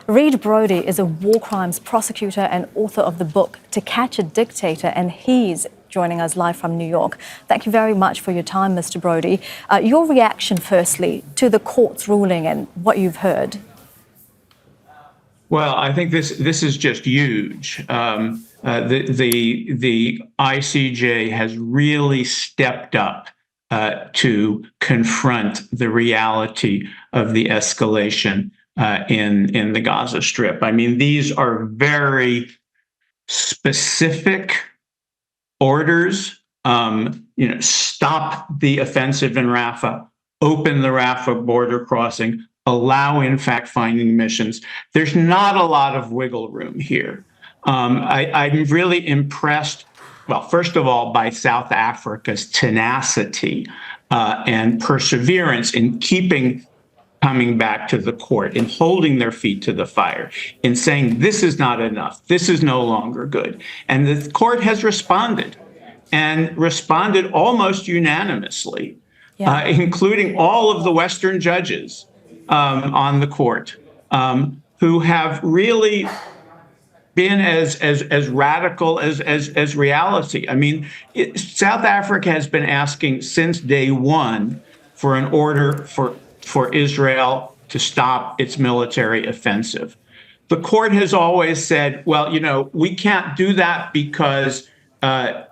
Reed Brody is a war crimes prosecutor and author of the book To Catch a Dictator, and he's joining us live from New York. Thank you very much for your time, Mr. Brody. Your reaction, firstly, to the court's ruling and what you've heard. Well, I think this is just huge. The ICJ has really stepped up to confront the reality of the escalation in the Gaza Strip. I mean, these are very specific orders. Stop the offensive in Rafah, open the Rafah border crossing, allow in fact-finding missions. There's not a lot of wiggle room here. I'm really impressed, well, first of all, by South Africa's tenacity and perseverance in coming back to the court, in holding their feet to the fire, in saying this is not enough, this is no longer good. And the court has responded, and responded almost unanimously, including all of the Western judges on the court, who have really been as radical as reality. I mean, South Africa has been asking since day one for an order for Israel to stop its military offensive. The court has always said, well, we can't do that because Hamas,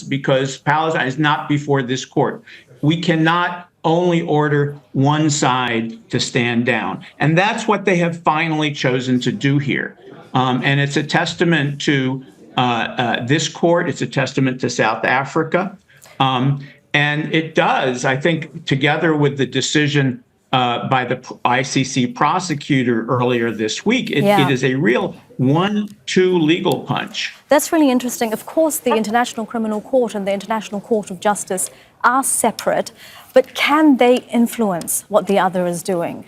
because Palestine is not before this court. We cannot only order one side to stand down. And that's what they have finally chosen to do here. And it's a testament to this court. It's a testament to South Africa. And it does, I think, together with the decision by the ICC prosecutor earlier this week, it is a real 1-2 legal punch. That's really interesting. Of course, the International Criminal Court and the International Court of Justice are separate, but can they influence what the other is doing?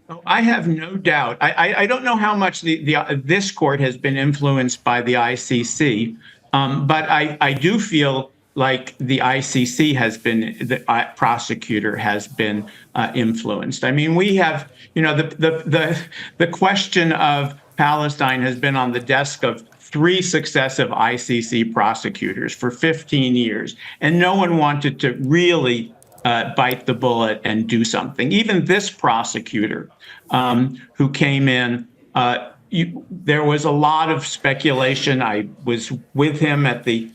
Oh, I have no doubt. I don't know how much this court has been influenced by the ICC, but I do feel like the ICC has been, the prosecutor has been influenced. I mean, we have, the question of Palestine has been on the desk of 3 successive ICC prosecutors for 15 years, and no one wanted to really bite the bullet and do something. Even this prosecutor who came in, there was a lot of speculation. I was with him at the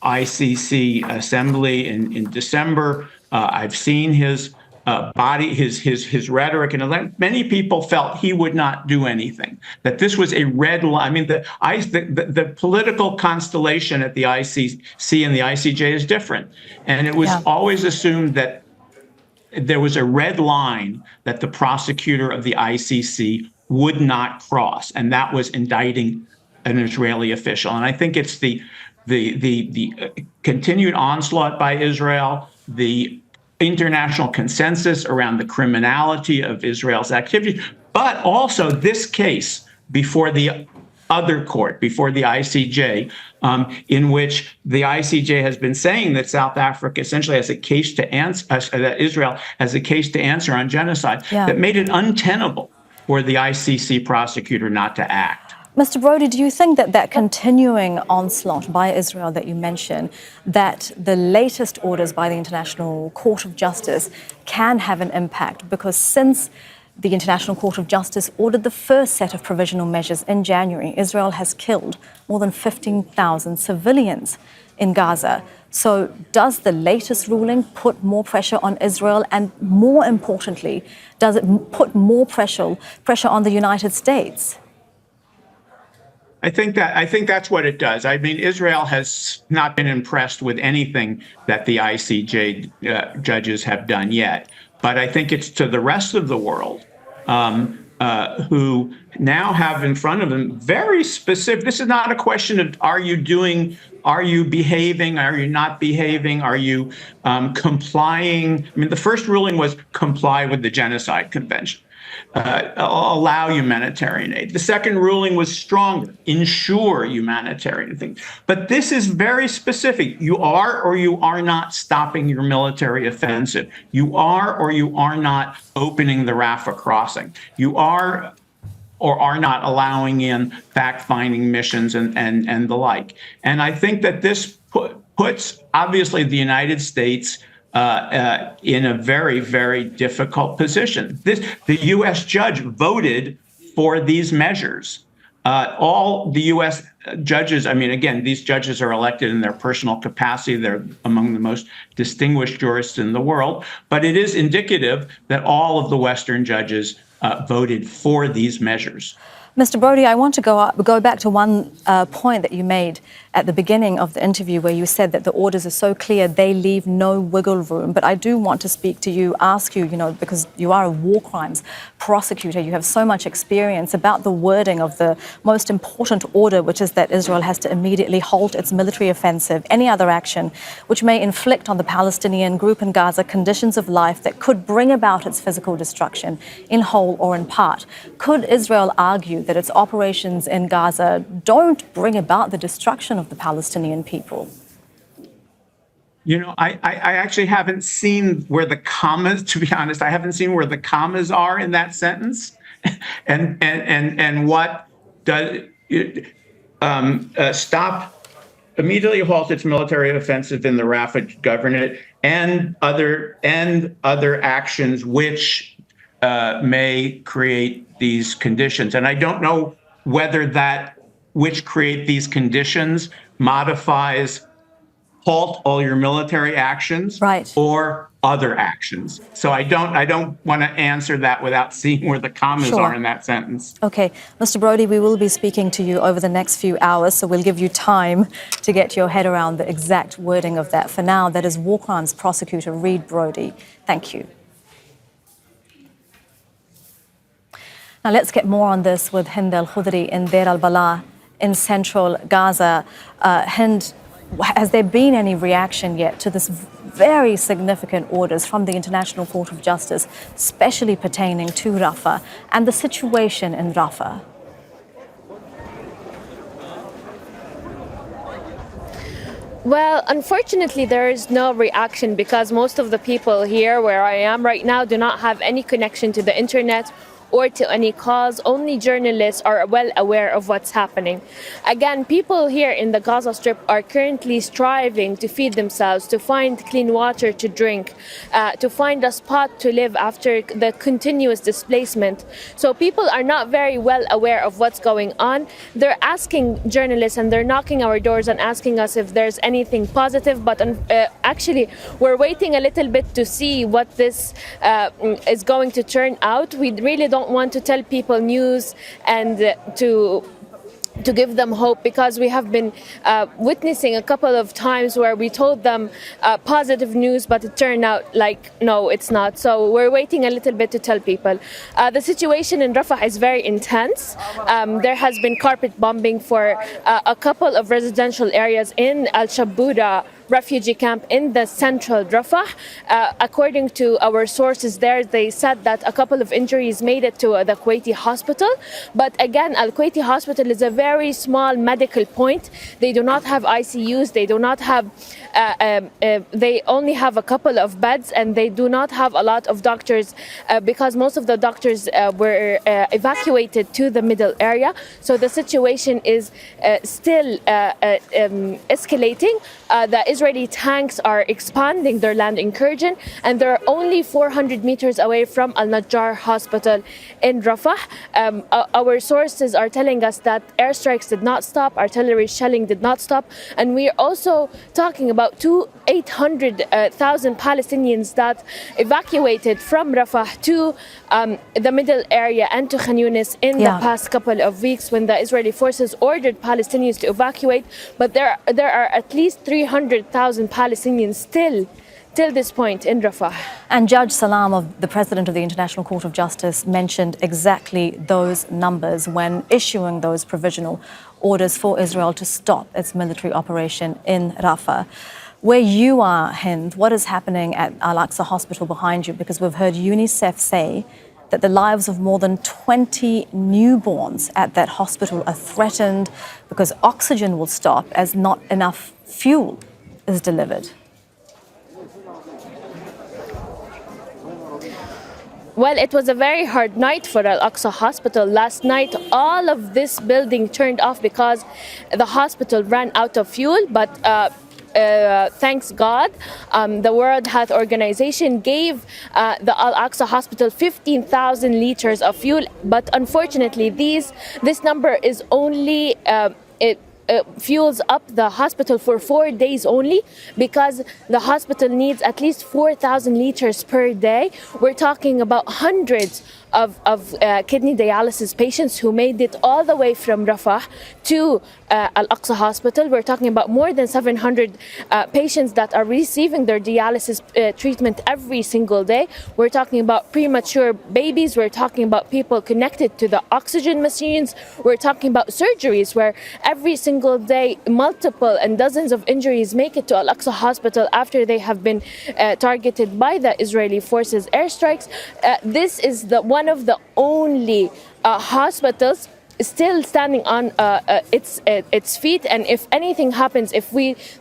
ICC assembly in December. I've seen his body, his rhetoric, and many people felt he would not do anything, that this was a red line. I mean, the political constellation at the ICC and the ICJ is different. And it was always assumed that there was a red line that the prosecutor of the ICC would not cross, and that was indicting an Israeli official. And I think it's the continued onslaught by Israel, the international consensus around the criminality of Israel's activity, but also this case before the other court, before the ICJ, in which the ICJ has been saying that South Africa essentially has a case to answer, that Israel has a case to answer on genocide, that made it untenable for the ICC prosecutor not to act. Mr. Brody, do you think that continuing onslaught by Israel that you mentioned, that the latest orders by the International Court of Justice can have an impact? Because since the International Court of Justice ordered the first set of provisional measures in January, Israel has killed more than 15,000 civilians in Gaza. So does the latest ruling put more pressure on Israel? And more importantly, does it put more pressure on the United States? I think that's what it does. I mean, Israel has not been impressed with anything that the ICJ judges have done yet. But I think it's to the rest of the world who now have in front of them very specific. This is not a question of are you behaving, are you not behaving, are you complying? I mean, the first ruling was comply with the Genocide Convention. allow humanitarian aid. The second ruling was stronger, ensure humanitarian things. But this is very specific. You are or you are not stopping your military offensive. You are or you are not opening the Rafah crossing. You are or are not allowing in fact-finding missions and the like. And I think that this puts, obviously, the United States in a very, very difficult position. The U.S. judge voted for these measures. All the U.S. judges, I mean, again, these judges are elected in their personal capacity. They're among the most distinguished jurists in the world. But it is indicative that all of the Western judges voted for these measures. Mr. Brody, I want to go back to one point that you made at the beginning of the interview where you said that the orders are so clear they leave no wiggle room. But I do want to speak to you, ask you, because you are a war crimes prosecutor, you have so much experience about the wording of the most important order, which is that Israel has to immediately halt its military offensive, any other action which may inflict on the Palestinian group in Gaza conditions of life that could bring about its physical destruction in whole or in part. Could Israel argue that its operations in Gaza don't bring about the destruction of the Palestinian people? I actually haven't seen where the commas, to be honest, I haven't seen where the commas are in that sentence. and what does stop, immediately halt its military offensive in the Rafah governorate and other actions which may create these conditions. And I don't know whether that which create these conditions modifies halt all your military actions, right, or other actions. So I don't want to answer that without seeing where the commas Sure. are in that sentence. Okay, Mr. Brody, we will be speaking to you over the next few hours, so we'll give you time to get your head around the exact wording of that. For now, that is war crimes prosecutor Reed Brody. Thank you. Now let's get more on this with Hind al-Khoudary in Deir al-Balah in central Gaza. Hind, has there been any reaction yet to this very significant orders from the International Court of Justice, especially pertaining to Rafah and the situation in Rafah? Well, unfortunately, there is no reaction because most of the people here where I am right now do not have any connection to the internet or to any cause. Only journalists are well aware of what's happening. Again, people here in the Gaza Strip are currently striving to feed themselves, to find clean water to drink, to find a spot to live after the continuous displacement. So people are not very well aware of what's going on. They're asking journalists and they're knocking our doors and asking us if there's anything positive, but actually we're waiting a little bit to see what this is going to turn out. We really don't want to tell people news and to give them hope, because we have been witnessing a couple of times where we told them positive news, but it turned out like, no, it's not. So we're waiting a little bit to tell people. The situation in Rafah is very intense. There has been carpet bombing for a couple of residential areas in Al-Shaboura refugee camp in the central Rafah. According to our sources there, they said that a couple of injuries made it to the Kuwaiti hospital. But again, Al-Kuwaiti hospital is a very small medical point. They do not have ICUs. They do not have, they only have a couple of beds, and they do not have a lot of doctors because most of the doctors were evacuated to the middle area. So the situation is still escalating. The Israeli tanks are expanding their land incursion, and they're only 400 meters away from Al-Najjar hospital in Rafah. Our sources are telling us that airstrikes did not stop, artillery shelling did not stop, and we are also talking about 800,000 Palestinians that evacuated from Rafah to the middle area and to Khan Yunis in the past couple of weeks when the Israeli forces ordered Palestinians to evacuate. But there are at least 300,000 Palestinians still till this point in Rafah. And Judge Salam, the President of the International Court of Justice, mentioned exactly those numbers when issuing those provisional orders for Israel to stop its military operation in Rafah. Where you are, Hind, what is happening at Al-Aqsa Hospital behind you? Because we've heard UNICEF say that the lives of more than 20 newborns at that hospital are threatened because oxygen will stop as not enough fuel is delivered. Well, it was a very hard night for Al-Aqsa Hospital. Last night, all of this building turned off because the hospital ran out of fuel, but thanks God, the World Health Organization gave the Al-Aqsa Hospital 15,000 liters of fuel, but unfortunately this number is only fuels up the hospital for 4 days only, because the hospital needs at least 4,000 liters per day. We're talking about hundreds of kidney dialysis patients who made it all the way from Rafah to Al-Aqsa Hospital. We're talking about more than 700 patients that are receiving their dialysis treatment every single day. We're talking about premature babies. We're talking about people connected to the oxygen machines. We're talking about surgeries where every single day multiple and dozens of injuries make it to Al-Aqsa Hospital after they have been targeted by the Israeli forces airstrikes. This is one of the only hospitals still standing on its feet, and if anything happens, if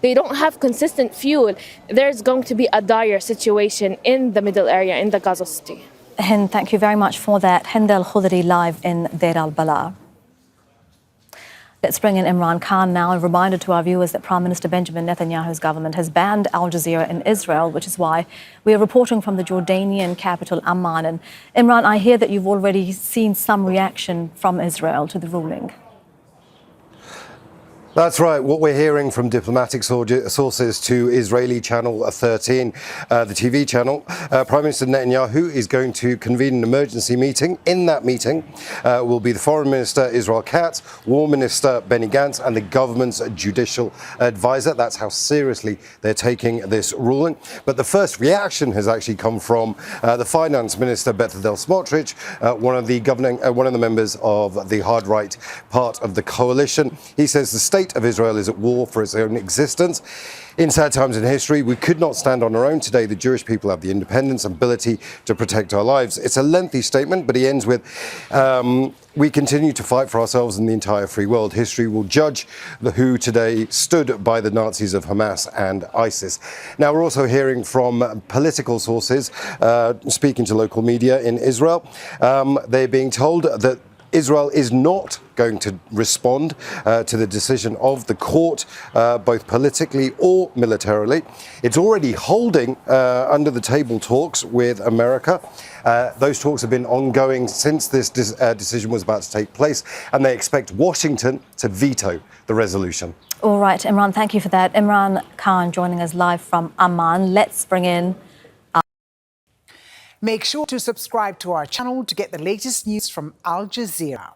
they don't have consistent fuel, there's going to be a dire situation in the middle area in the Gaza City. Hind, thank you very much for that. Hind Khoudary live in Deir al-Balah. Let's bring in Imran Khan now. A reminder to our viewers that Prime Minister Benjamin Netanyahu's government has banned Al Jazeera in Israel, which is why we are reporting from the Jordanian capital, Amman. And Imran, I hear that you've already seen some reaction from Israel to the ruling. That's right. What we're hearing from diplomatic sources to Israeli Channel 13, the TV channel, Prime Minister Netanyahu is going to convene an emergency meeting. In that meeting will be the Foreign Minister Israel Katz, War Minister Benny Gantz, and the government's judicial advisor. That's how seriously they're taking this ruling. But the first reaction has actually come from the Finance Minister Bezalel Smotrich, one of the members of the hard right part of the coalition. He says the state of Israel is at war for its own existence. In sad times in history, we could not stand on our own. Today, the Jewish people have the independence and ability to protect our lives. It's a lengthy statement, but he ends with, we continue to fight for ourselves and the entire free world. History will judge who today stood by the Nazis of Hamas and ISIS. Now, we're also hearing from political sources, speaking to local media in Israel. They're being told that Israel is not going to respond to the decision of the court, both politically or militarily. It's already holding under the table talks with America. Those talks have been ongoing since this decision was about to take place, and they expect Washington to veto the resolution. All right, Imran, thank you for that. Imran Khan joining us live from Amman. Let's bring in... Make sure to subscribe to our channel to get the latest news from Al Jazeera.